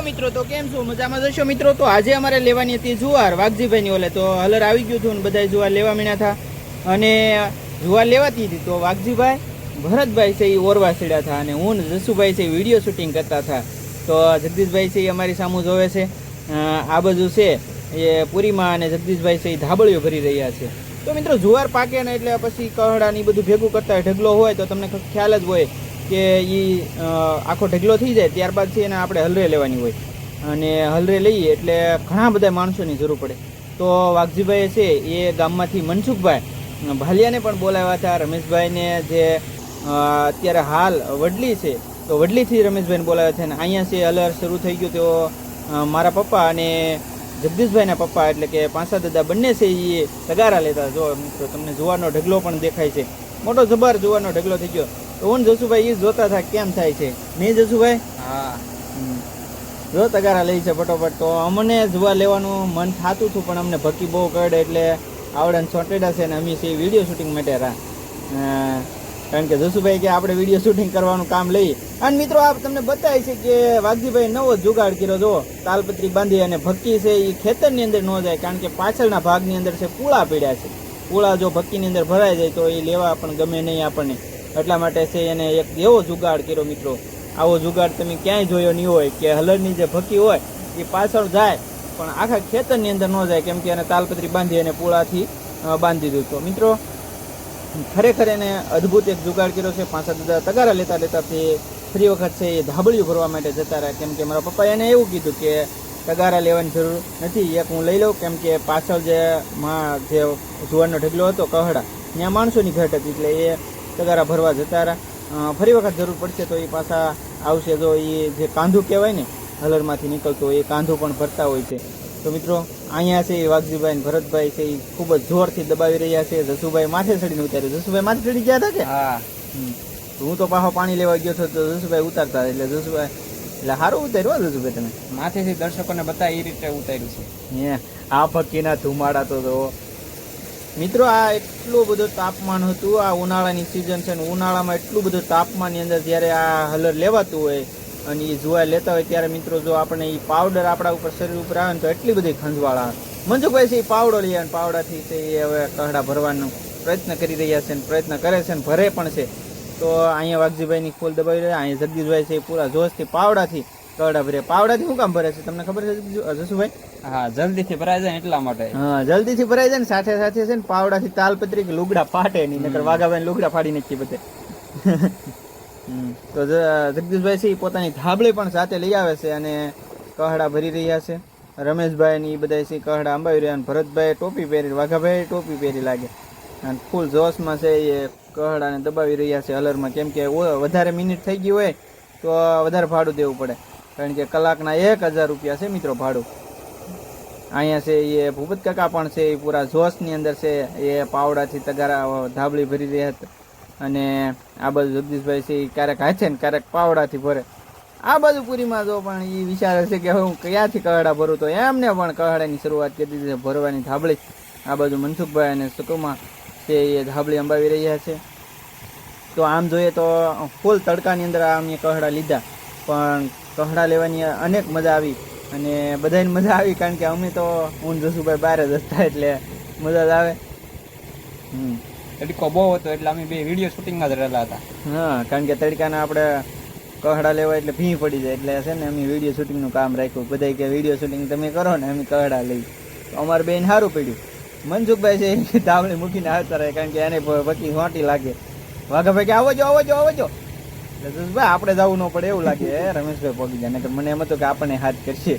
મિત્રો તો કેમ છો મજામાં જશો મિત્રો તો આજે અમારે લેવાની હતી જુવાર વાઘજીભાઈની ઓલે તો હલર આવી ગયું હતું ને બધા જુવાર લેવા મીણા હતા અને જુવાર લેવાતી હતી તો વાઘજીભાઈ ભરતભાઈ છે એ ઓરવા સીડ્યા હતા અને હું જસુભાઈ છે વિડીયો શૂટિંગ કરતા હતા તો જગદીશભાઈ છે એ અમારી સામું જોવે છે આ બાજુ છે એ પૂરીમાં અને જગદીશભાઈ છે એ ધાબળીઓ ભરી રહ્યા છે તો મિત્રો જુવાર પાકે ને એટલે પછી કહડા ને એ બધું ભેગું કરતા હોય ઢગલો હોય તો તમને ખ્યાલ જ હોય કે એ આખો ઢગલો થઈ જાય ત્યારબાદ છે એને આપણે હલરે લેવાની હોય અને હલરે લઈએ એટલે ઘણા બધા માણસોની જરૂર પડે તો વાઘજીભાઈ છે એ ગામમાંથી મનસુખભાઈ ભાલિયાને પણ બોલાવ્યા હતા રમેશભાઈને જે અત્યારે હાલ વડલી છે તો વડલીથી રમેશભાઈને બોલાવ્યા છે અને અહીંયા છે હલર શરૂ થઈ ગયું તો મારા પપ્પા અને જગદીશભાઈના પપ્પા એટલે કે પાંસા દાદા બંને છે એ તગારા લેતા જો મિત્રો તમને જુવારનો ઢગલો પણ દેખાય છે મોટો જબર જુવારનો ઢગલો થઈ ગયો તો હું જસુભાઈ એ જોતા હતા કેમ થાય છે નહીં જસુભાઈ હા જો તગારા લઈ છે ફટોફટ તો અમને જુવાર લેવાનું મન થતું હતું પણ અમને ભક્કી બહુ કરડે એટલે આવડે સોટેડા છે ને અમે છે વિડીયો શૂટિંગ માટે કારણ કે જસુભાઈ કે આપણે વિડીયો શૂટિંગ કરવાનું કામ લઈએ અને મિત્રો આપ તમને બતાવે છે કે વાઘજીભાઈ નવો જુગાડ કર્યો જો તાલપત્રી બાંધી અને ભક્કી છે એ ખેતરની અંદર ન જાય કારણ કે પાછળના ભાગની અંદર છે પૂળા પડ્યા છે પૂળા જો ભક્કીની અંદર ભરાઈ જાય તો એ લેવા પણ ગમે નહીં આપણને એટલા માટે છે એને એક એવો જુગાડ કર્યો મિત્રો આવો જુગાડ તમે ક્યાંય જોયો નહીં હોય કે હલરની જે ભક્કી હોય એ પાછળ જાય પણ આખા ખેતરની અંદર ન જાય કેમ કે એને તાલપત્રી બાંધી અને પૂળાથી બાંધી દીધું તો મિત્રો ખરેખર એને અદ્ભુત એક જુગાડ કર્યો છે પાંસા દાદા તગારા લેતા લેતા તે ફરી વખત છે એ ધાબળિયું ભરવા માટે જતા રહ્યા કેમ કે મારા પપ્પાએ એને એવું કીધું કે તગારા લેવાની જરૂર નથી એક હું લઈ લઉં કેમ કે પાછળ જે જુવારનો ઢગલો હતો કહડા ત્યાં માણસોની ઘટ હતી એટલે એ તગારા ભરવા જતા રહ્યા ફરી વખત જરૂર પડશે તો એ પાછા આવશે જો એ જે કાંધું કહેવાય ને હલરમાંથી નીકળતો એ કાંધું પણ ભરતા હોય છે તો મિત્રો અહીંયા છે એ વાઘજીભાઈ ને ભરતભાઈ છે એ ખૂબ જ જોરથી દબાવી રહ્યા છે જસુભાઈ માથે ચડીને ઉતાર્યું જસુભાઈ માથે ચડી ગયા હતા કે હા હું તો પાછો પાણી લેવા ગયો હતો તો જસુભાઈ ઉતારતા એટલે જસુભાઈ એટલે સારું ઉતાર્યું જસુભાઈ તમે માથેથી દર્શકોને બતાવી એ રીતે ઉતાર્યું છે હે આ ફકીના ધુમાડા તો મિત્રો આ એટલું બધું તાપમાન હતું આ ઉનાળાની સિઝન છે ને ઉનાળામાં એટલું બધું તાપમાનની અંદર જ્યારે આ હલર લેવાતું હોય અને એ જુવાર લેતા હોય ત્યારે મિત્રો જો આપણે એ પાવડર આપણા ઉપર શરીર ઉપર આવે ને તો એટલી બધી ખંજવાળ આવે મનસુખભાઈ છે એ પાવડો લઈ આવે પાવડાથી છે એ હવે કહડા ભરવાનો પ્રયત્ન કરી રહ્યા છે ને પ્રયત્ન કરે છે ને ભરે પણ છે તો અહીંયા વાઘજીભાઈની ફૂલ દબાવી રહ્યા અહીંયા જગદીશભાઈ છે એ પૂરા જોશથી પાવડાથી કહડા ભરે પાવડાથી શું કામ ભરે છે તમને ખબર છે જસુભાઈ હા જલ્દીથી ભરાઈ જાય એટલા માટે હા જલ્દીથી ભરાઈ જાય ને સાથે સાથે છે ને પાવડાથી તાલપત્રી કે લુગડા ફાટે નહીં નકર વાઘાભાઈ લુગડા ફાડી નાખી બધે તો જગદીશભાઈ છે એ પોતાની ધાબળી પણ સાથે લઈ આવે છે અને કહડા ભરી રહ્યા છે રમેશભાઈ ને એ બધા છે કહડા અંબાવી રહ્યા અને ભરતભાઈ ટોપી પહેરી વાઘાભાઈ ટોપી પહેરી લાગે અને ફૂલ જોશમાં છે એ કહડાને દબાવી રહ્યા છે હલરમાં કેમ કે વધારે મિનિટ થઈ ગઈ હોય તો વધારે ભાડું દેવું પડે કારણ કે કલાકના 1000 રૂપિયા છે મિત્રો ભાડું અહીંયા છે એ ભૂપત કાકા પણ છે એ પૂરા જોશની અંદર છે એ પાવડાથી તગારા ધાબળી ભરી રહ્યા હતા અને આ બાજુ જગદીશભાઈ છે એ ક્યારેક હાથે ને ક્યારેક પાવડાથી ભરે આ બાજુ પૂરીમાં જો પણ એ વિચારે છે કે હું ક્યાંથી કહડા ભરું તો એમને પણ કહડાની શરૂઆત કરી દીધી છે ભરવાની ધાબળી આ બાજુ મનસુખભાઈ અને સુકુમા છે એ ધાબળી અંબાવી રહ્યા છે તો આમ જોઈએ તો ફૂલ તડકાની અંદર આ અમે કહડા લીધા પણ કહડા લેવાની અનેક મજા આવી અને બધાને મજા આવી કારણ કે અમે તો હું જસુભાઈ બહાર જ હતા એટલે મજા જ આવે તડકો બહુ હતો એટલે અમે બે વિડીયો શૂટિંગમાં જ રહેલા હતા હા કારણ કે તડકાના આપણે કહડા લેવા એટલે ભી પડી જાય એટલે છે ને અમે વિડીયો શૂટિંગનું કામ રાખ્યું બધા કે વિડીયો શૂટિંગ તમે કરો ને અમે કહડા લઈ તો અમારે બેન સારું પડ્યું મનસુખભાઈ છે એ ધાબળી મૂકીને આવતા રહે કારણ કે એને બકી હોટી લાગે વાઘાભાઈ કે આવજો એટલે જસભાઈ આપણે જવું ન પડે એવું લાગે રમેશભાઈ પગી જાય નકર મને એમ હતું કે આપણને હાથ કરશે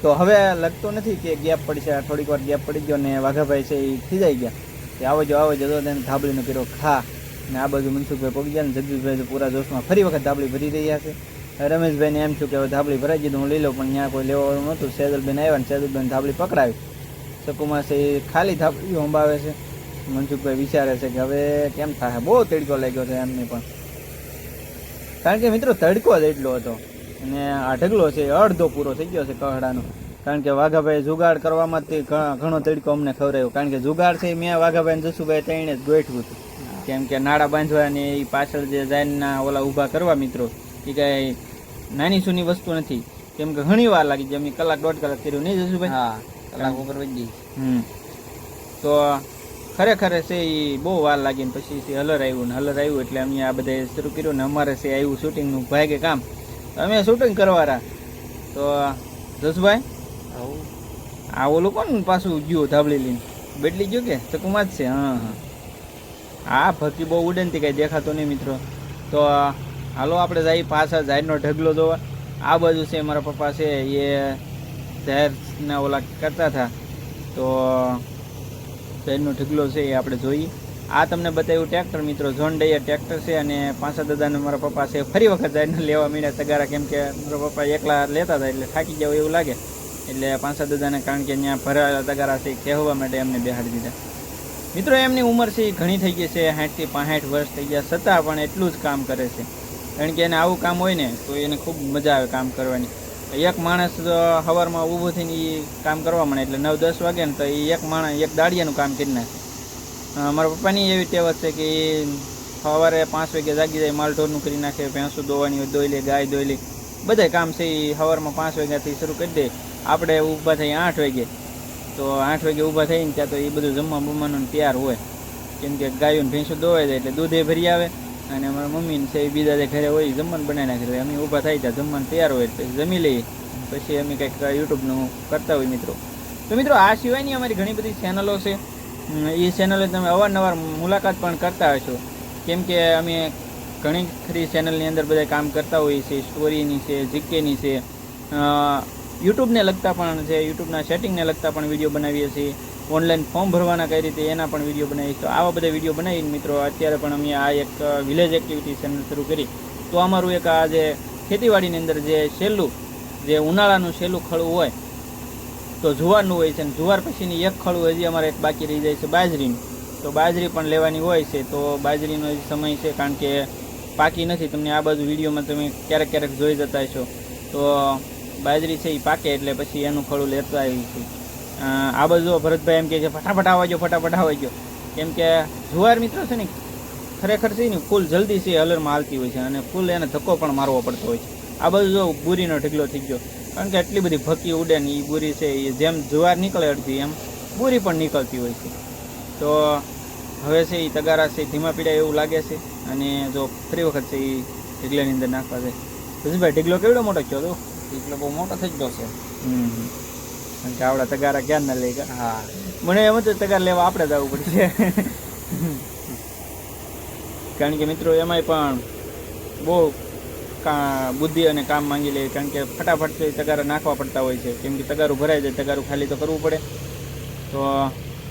તો હવે લગતો નથી કે ગેપ પડશે થોડીક વાર ગેપ પડી ગયો ને વાઘાભાઈ છે એ ખીજાઈ ગયા કે આવજો તો તેને ધાબળીનો પીરો ખા ને આ બાજુ મનસુખભાઈ પગી ગયા ને જગદીશભાઈ પૂરા જોશમાં ફરી વખત ધાબળી ભરી રહ્યા છે રમેશભાઈને એમ છું કે હવે ધાબળી ભરાઈ દીધું હું લઈ લઉં પણ ત્યાં કોઈ લેવાનું નહોતું સેદલબેન આવ્યા ને સેદલબેન ધાબળી પકડાવી સકુમાં છે એ ખાલી ધાબળી અંબાવે છે મનસુખભાઈ વિચારે છે કે હવે કેમ થાય બહુ તડકો લાગ્યો છે એમને પણ કારણ કે મિત્રો તડકો જ એટલો હતો અને આ ઢગલો છે અડધો પૂરો થઈ ગયો છે કહડાનો કારણ કે વાઘાભાઈ જુગાડ કરવામાં ઘણો તડકો અમને ખવડાવ્યો કારણ કે જુગાડ છે મેં વાઘાભાઈ જસુભાઈ ત્રણે જ ગોઠવ્યું હતું કેમ કે નાડા બાંધવા ને એ પાછળ જે જાઈનના ઓલા ઊભા કરવા મિત્રો એ કાંઈ નાની સૂની વસ્તુ નથી, કેમ કે ઘણી વાર લાગી જાય. અમે કલાક 1.5 કલાક કર્યું નહીં જશુભાઈ? હા, કલાક ઉપર વધી તો ખરેખર છે એ બહુ વાર લાગી ને પછી હલર આવ્યું ને હલર આવ્યું એટલે અમે આ બધા શરૂ કર્યું ને અમારે છે આવ્યું શૂટિંગનું ભાગે કામ. અમે શૂટિંગ કરવાના તો જસભાઈ આ ઓલું કોણ પાછું ગયું ધાબળી લઈને બેટલી ગયું કે ચકુમાં જ છે? હા હા, આ ભક્તિ બહુ ઉડે ને કંઈ દેખાતો નહીં મિત્રો. તો હાલો આપણે જઈએ પાછા જાહેરનો ઢગલો જોવા. આ બાજુ છે મારા પપ્પા છે એ જાહેરના ઓલા કરતા હતા, તો જાહેરનો ઢગલો છે એ આપણે જોઈએ. આ તમને બતાવ્યું ટ્રેક્ટર મિત્રો, જોન ડિયર ટ્રેક્ટર છે. અને પાંચા દાદાને મારા પપ્પા છે ફરી વખત જાહેરને લેવા મીડ્યા તગારા, કેમ કે મારા પપ્પા એકલા લેતા હતા એટલે થાકી જાવ એવું લાગે, એટલે પાંચા દાદાને કારણ કે ત્યાં ભરાયેલા તગારા છે કહેવા માટે એમને બેહાડી દીધા. મિત્રો એમની ઉંમર છે ઘણી થઈ ગઈ છે, 60 થી 65 વર્ષ થઈ ગયા, છતાં પણ એટલું જ કામ કરે છે. કારણ કે એને આવું કામ હોય ને તો એને ખૂબ મજા આવે કામ કરવાની. એક માણસ સવારમાં ઊભો થઈને એ કામ કરવા મળે એટલે 9-10 વાગે ને તો એ એક માણસ એક દાડિયાનું કામ કરી નાખે. મારા પપ્પાની એવી ટેવ છે કે એ સવારે 5 વાગે જાગી જાય, માલ ઢોરનું કરી નાખે, ભેંસું દોવાની હોય દોઈ લે, ગાય દોઈ લે, બધા કામ છે એ સવારમાં 5 વાગ્યાથી શરૂ કરી દે. આપણે ઊભા થઈ 8 વાગે, તો 8 વાગે ઊભા થઈને ત્યાં તો એ બધું જમવા બમવાનું તૈયાર હોય, કેમ કે ગાયું ભેંસું દોવાઈ જાય એટલે દૂધે ભરી આવે. અને અમારા મમ્મીને છે એ બીજા જે ઘરે હોય જમવાનું બનાવી નાખે, અમે ઊભા થાય ત્યાં જમવાનું તૈયાર હોય પછી જમી લઈએ, પછી અમે કંઈક યુટ્યુબનું કરતા હોય મિત્રો. તો મિત્રો આ સિવાયની અમારી ઘણી બધી ચેનલો છે, એ ચેનલે તમે અવારનવાર મુલાકાત પણ કરતા હશો, કેમ કે અમે ઘણી ખરી ચેનલની અંદર બધા કામ કરતા હોઈએ છીએ. સ્ટોરીની છે, જીકેની છે, યુટ્યુબને લગતા પણ છે, યુટ્યુબના સેટિંગને લગતા પણ વિડીયો બનાવીએ છીએ, ઓનલાઈન ફોર્મ ભરવાના કઈ રીતે એના પણ વિડીયો બનાવીએ. તો આવા બધા વિડીયો બનાવીને મિત્રો અત્યારે પણ અમે આ એક વિલેજ એક્ટિવિટી ચેનલ શરૂ કરી. તો અમારું એક આ જે ખેતીવાડીની અંદર જે છેલ્લું જે ઉનાળાનું છેલ્લું ખળું હોય તો જુવારનું હોય છે, અને જુવાર પછીની એક ખળું હજી અમારે એક બાકી રહી જાય છે બાજરીનું. તો બાજરી પણ લેવાની હોય છે, તો બાજરીનો સમય છે કારણ કે પાકી નથી. તમને આ બાજુ વિડીયોમાં તમે ક્યારેક ક્યારેક જોઈ જતા હશો. તો બાજરી છે એ પાકે એટલે પછી એનું ખળું લેતા આવી છે. આ બાજુ ભરતભાઈ એમ કહે છે ફટાફટ આવજો, ફટાફટ આવજો, કેમ કે જુવાર મિત્રો છે ને ખરેખર છે ને ફૂલ જલ્દી છે હલરમાં હાલતી હોય છે, અને ફૂલ એને ધક્કો પણ મારવો પડતો હોય છે. આ બાજુ જો બુરીનો ઢગલો થઈ ગયો, કારણ કે એટલી બધી ભકી ઉડે ને એ બુરી છે એ જેમ જુવાર નીકળે અડધી એમ બુરી પણ નીકળતી હોય છે. તો હવે છે એ તગારા છે ધીમા પીડા એવું લાગે છે, અને જો ફરી વખત છે એ ઢગલાની અંદર નાખવા છે. જસભાઈ ઢગલો કેવડો મોટો થયો તો? એટલે બહુ મોટો થઈ ગયો છે. કારણ કે આવડા તગારા ક્યાં ના લઈ ગયા? હા, મને એમ હતું તગાર લેવા આપણે જ આવવું પડશે. કારણ કે મિત્રો એમાંય પણ બહુ બુદ્ધિ અને કામ માંગી લે, કારણ કે ફટાફટ તગારા નાખવા પડતા હોય છે, કેમ કે તગારું ભરાઈ જાય, તગારું ખાલી તો કરવું પડે. તો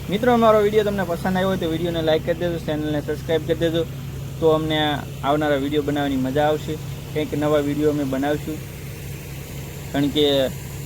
મિત્રો અમારો વિડીયો તમને પસંદ આવ્યો હોય તો વિડીયોને લાઇક કરી દેજો, ચેનલને સબસ્ક્રાઈબ કરી દેજો, તો અમને આવનારા વિડીયો બનાવવાની મજા આવશે. કંઈક નવા વિડીયો અમે બનાવીશું, કારણ કે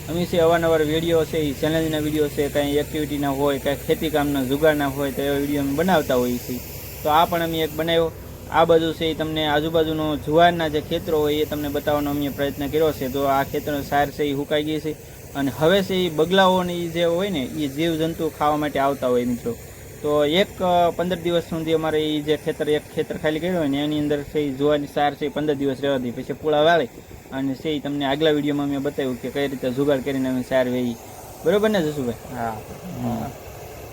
અમે છે અવારનવાર વિડીયો છે એ ચેલેન્જના વિડીયો છે, કાંઈ એક્ટિવિટીના હોય, કાંઈ ખેતી કામના જુગાડના હોય તો એવા વિડીયો અમે બનાવતા હોઈએ છીએ. તો આ પણ અમે એક બનાવ્યો. આ બાજુ છે એ તમને આજુબાજુનો જુવારના જે ખેતરો હોય એ તમને બતાવવાનો અમે પ્રયત્ન કર્યો છે. તો આ ખેતરનો સાર છે એ સુકાઈ ગઈ છે, અને હવે છે એ બગલાઓની જે હોય ને એ જીવજંતુ ખાવા માટે આવતા હોય મિત્રો. તો 15 દિવસ સુધી અમારે એ જે એક ખેતર ખાલી કર્યું હોય ને એની અંદર છે એ જુવારની સાર છે 15 દિવસ રહેવા દઈએ, પછી પૂળા વાળી અને છે એ તમને આગલા વિડીયોમાં મેં બતાવ્યું કે કઈ રીતે જુગાડ કરીને અમે સાર વેઈ. બરોબર ને જસુભાઈ? હા.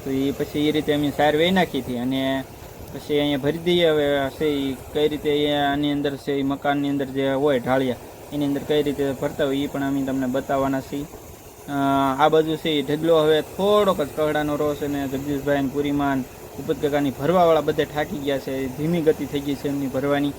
તો એ પછી એ રીતે અમે સાર વેઈ નાખી હતી, અને પછી અહીંયા ભરી દઈએ. હવે છે એ કઈ રીતે આની અંદર છે એ મકાનની અંદર જે હોય ઢાળિયા એની અંદર કઈ રીતે ભરતા હોય એ પણ અમે તમને બતાવવાના છીએ. આ બાજુ છે એ ઢગલો હવે થોડોક જ કહડાનો રોસ, અને જગદીશભાઈ પુરીમાન ઉપતકાકાની ભરવાવાળા બધે થાકી ગયા છે, ધીમી ગતિ થઈ ગઈ છે એમની ભરવાની.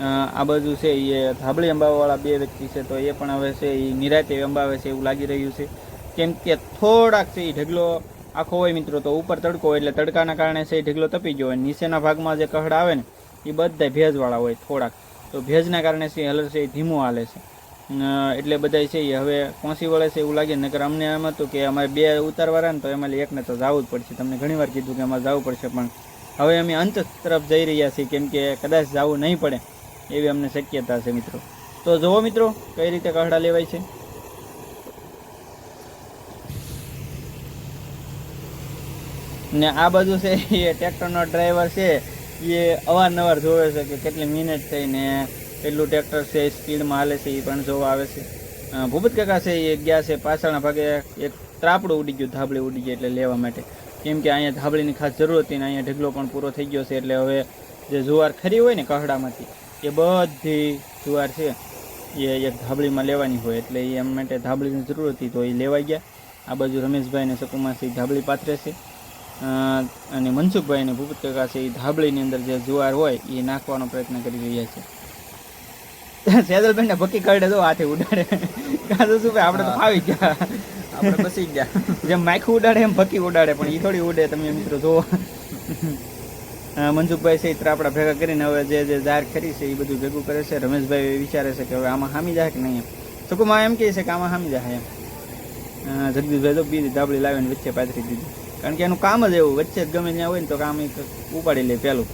આ બાજુ છે એ ધાબળી અંબાવાળા 2 વ્યક્તિ છે, તો એ પણ હવે છે એ નિરાતે અંબાવે છે એવું લાગી રહ્યું છે, કેમ કે થોડાક છે એ ઢગલો આખો હોય મિત્રો તો ઉપર તડકો હોય એટલે તડકાના કારણે છે એ ઢગલો તપી ગયો હોય. નીચેના ભાગમાં જે કહડ આવે ને એ બધા ભેજવાળા હોય થોડાક, તો ભેજના કારણે છે હલર છે એ ધીમું હાલે છે, એટલે બધા છે એ હવે પહોંચી વળે છે એવું લાગે. નકર અમને એમ હતું કે અમારે 2 ઉતારવાળા ને તો એમાં એકને તો જવું જ પડશે. તમને ઘણીવાર કીધું કે અમારે જવું પડશે, પણ હવે અમે અંત તરફ જઈ રહ્યા છીએ, કેમ કે કદાચ જવું નહીં પડે એવી અમને શક્યતા છે મિત્રો. તો જુઓ મિત્રો કઈ રીતે કહડા લેવાય છે. ને આ બાજુ છે એ ટ્રેક્ટરનો ડ્રાઈવર છે એ અવારનવાર જોવે છે કે કેટલી મિનિટ થઈને એટલું ટ્રેક્ટર છે સ્પીડમાં હાલે છે એ પણ જોવા આવે છે. ભૂપત કાકા છે એ ગયા છે પાછળના ભાગે એક ત્રાપડું ઉડી ગયું, ધાબળી ઉડી ગઈ એટલે લેવા માટે, કેમ કે અહીંયા ધાબળીની ખાસ જરૂર હતી ને અહીંયા ઢગલો પણ પૂરો થઈ ગયો છે. એટલે હવે જે જુવાર ખરી હોય ને કહડામાંથી એ બધી જુવાર છે એ એક ધાબળીમાં લેવાની હોય, એટલે એ એમ માટે ધાબળીની જરૂર હતી તો એ લેવાઈ ગયા. આ બાજુ રમેશભાઈ અને શકુમાસી ધાબળી પાથરે છે અને મનસુખભાઈ અને ભૂપત કાકા છે એ ધાબળીની અંદર જે જુવાર હોય એ નાખવાનો પ્રયત્ન કરી રહ્યા છે. સેદલભાઈને ભક્કી કરડે તો હાથે ઉડાડે કાં શું ભાઈ આપણે તો ફાવી ગયા, આપણે બસી ગયા. જેમ માખું ઉડાડે એમ ભક્કી ઉડાડે, પણ એ થોડી ઉડે. તમે મિત્રો જુઓ મનસુખભાઈ છે એ ત્રાપડા ભેગા કરીને હવે જે જાહેર કરી છે એ બધું ભેગું કરે છે. રમેશભાઈ વિચારે છે કે હવે આમાં હામી જાય કે નહીં એમ. સુકુમાં એમ કહે છે કે આમાં હામી જાય એમ. જગદીશભાઈ તો બીજી ધાબળી લાવીને વચ્ચે પાથરી દીધી, કારણ કે એનું કામ જ એવું, વચ્ચે જ ગમે ત્યાં હોય ને તો કામ એ ઉપાડી લે પહેલું,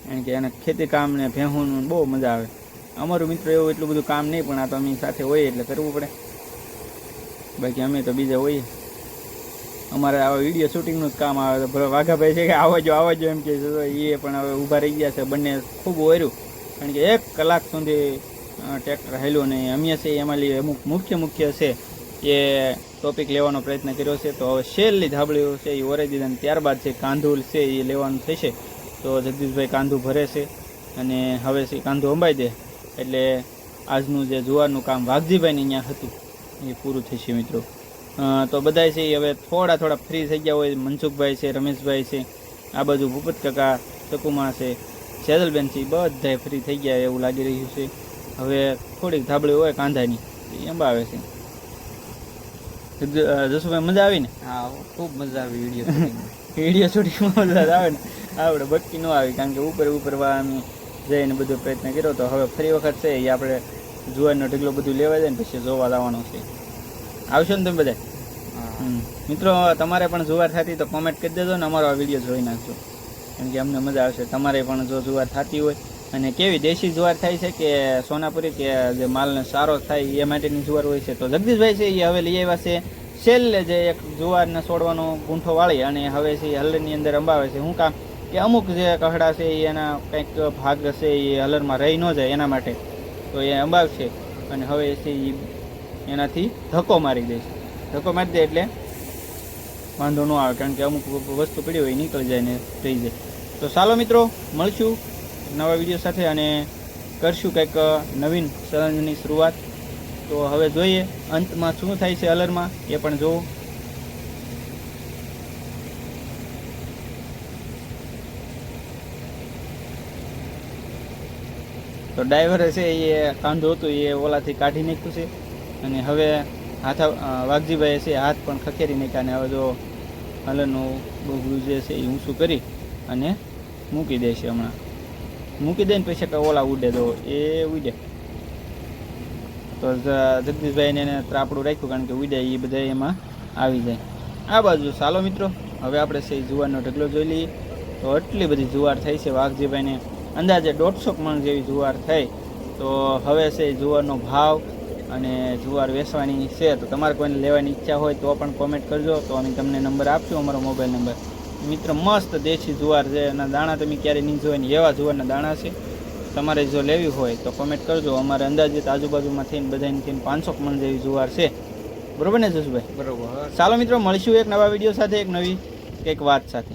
કારણ કે એને ખેતી કામ ને ભેહુંનું બહુ મજા આવે. અમારું મિત્રો એવું એટલું બધું કામ નહીં, પણ આ તો અમે સાથે હોઈએ એટલે કરવું પડે, બાકી અમે તો બીજા હોઈએ. અમારે આવા વિડીયો શૂટિંગનું જ કામ આવે તો વાઘાભાઈ છે કે આવજો એમ કહે છે, તો એ પણ હવે ઊભા રહી ગયા છે બંને. ખૂબ ઓર્યું, કારણ કે 1 કલાક સુધી ટ્રેક્ટર હાલ્યું નહીં. અમે છે એમાં લઈએ અમુક મુખ્ય છે એ ટોપિક લેવાનો પ્રયત્ન કર્યો છે. તો હવે છેલ્લી ધાબળીઓ છે એ ઓરાઈ દીધા, ત્યારબાદ છે કાંધુલ છે એ લેવાનું થશે. તો જગદીશભાઈ કાંધું ભરે છે અને હવે છે કાંધું અંબાઈ દે એટલે આજનું જે જુવારનું કામ વાઘજીભાઈની અહીંયા હતું એ પૂરું થશે મિત્રો. તો બધાય છે એ હવે થોડા ફ્રી થઈ ગયા હોય. મનસુખભાઈ છે, રમેશભાઈ છે, આ બાજુ ભૂપત કાકા, શકુમા છે, સેજલબેન છે, બધાય ફ્રી થઈ ગયા એવું લાગી રહ્યું છે. હવે થોડીક ધાબળી હોય કાંધાની એ અંબાવે છે. જસુભાઈ મજા આવી ને? હા, ખૂબ મજા આવી વિડીયો વિડીયો શૂટિંગમાં મજા આવે ને. આપણે ભટકી ન આવી, કારણ કે ઉપર અમે જઈને બધો પ્રયત્ન કર્યો. તો હવે ફરી વખત છે એ આપણે જુવારનો ઢગલો બધું લેવા જાય ને પછી જોવા લાવવાનો છે. આવશો ને તમે બધા? મિત્રો તમારે પણ જુવાર થતી તો કોમેન્ટ કરી દેજો ને અમારો આ વિડીયો જોઈ નાખજો, કારણ કે અમને મજા આવશે. તમારે પણ જો જુવાર થતી હોય અને કેવી દેશી જુવાર થાય છે કે સોનાપુરી કે જે માલને સારો થાય એ માટેની જુવાર હોય છે, તો જગદીશભાઈ છે એ હવે લઈ આવ્યા છે છેલ્લે જે એક જુવારને છોડવાનો ગૂંઠો વાળી અને હવે છે એ હલરની અંદર અંબાવે છે. શું કામ કે અમુક જે કહડા છે એ એના કંઈક ભાગ છે એ હલરમાં રહી ન જાય એના માટે તો એ અંબાવશે. અને હવે છે એ એનાથી ધક્કો મારી દે છે. ધક્કો મારી દે એટલે વાંધો ન આવે, કારણ કે અમુક વસ્તુ પડી હોય નીકળી જાય ને થઈ જાય. તો ચાલો મિત્રો મળશું નવા વિડીયો સાથે અને કરશું કંઈક નવીન ચેલેન્જની શરૂઆત. તો હવે જોઈએ અંતમાં શું થાય છે હલરમાં એ પણ જોવો. તો ડ્રાઈવરે છે એ કાંધો હતું એ ઓલાથી કાઢી નાખ્યું છે અને હવે વાઘજીભાઈએ છે હાથ પણ ખખેરી નાખ્યા અને હવે જો હલરનું બગડું જે છે એ ઊંચું કરી અને મૂકી દે છે. હમણાં મૂકી દે ને પછી કે ઓલા ઉડે તો એ ઉડે. તો જગદીશભાઈને એને ત્રાપડું રાખ્યું, કારણ કે ઉડે એ બધા એમાં આવી જાય. આ બાજુ ચાલો મિત્રો હવે આપણે છે જુવારનો ઢગલો જોઈ લઈએ. તો એટલી બધી જુવાર થઈ છે વાઘજીભાઈને, અંદાજે 150 મણ જેવી જુવાર થઈ. તો હવે છે જુવારનો ભાવ અને જુવાર વેચવાની છે, તો તમારે કોઈને લેવાની ઈચ્છા હોય તો પણ કોમેન્ટ કરજો, તો અમે તમને નંબર આપશું, અમારો મોબાઈલ નંબર. મિત્ર મસ્ત દેશી જુવાર છે, એના દાણા તમે ક્યારેય નહીં જોઈને એવા જુવારના દાણા છે. તમારે જો લેવી હોય તો કોમેન્ટ કરજો. અમારે અંદાજિત આજુબાજુમાં થઈને બધાની થઈને 500 મણ જેવી જુવાર છે. બરોબર ને જસુભાઈ? બરોબર. ચાલો મિત્રો મળીશું એક નવા વિડીયો સાથે, એક નવી કંઈક વાત સાથે.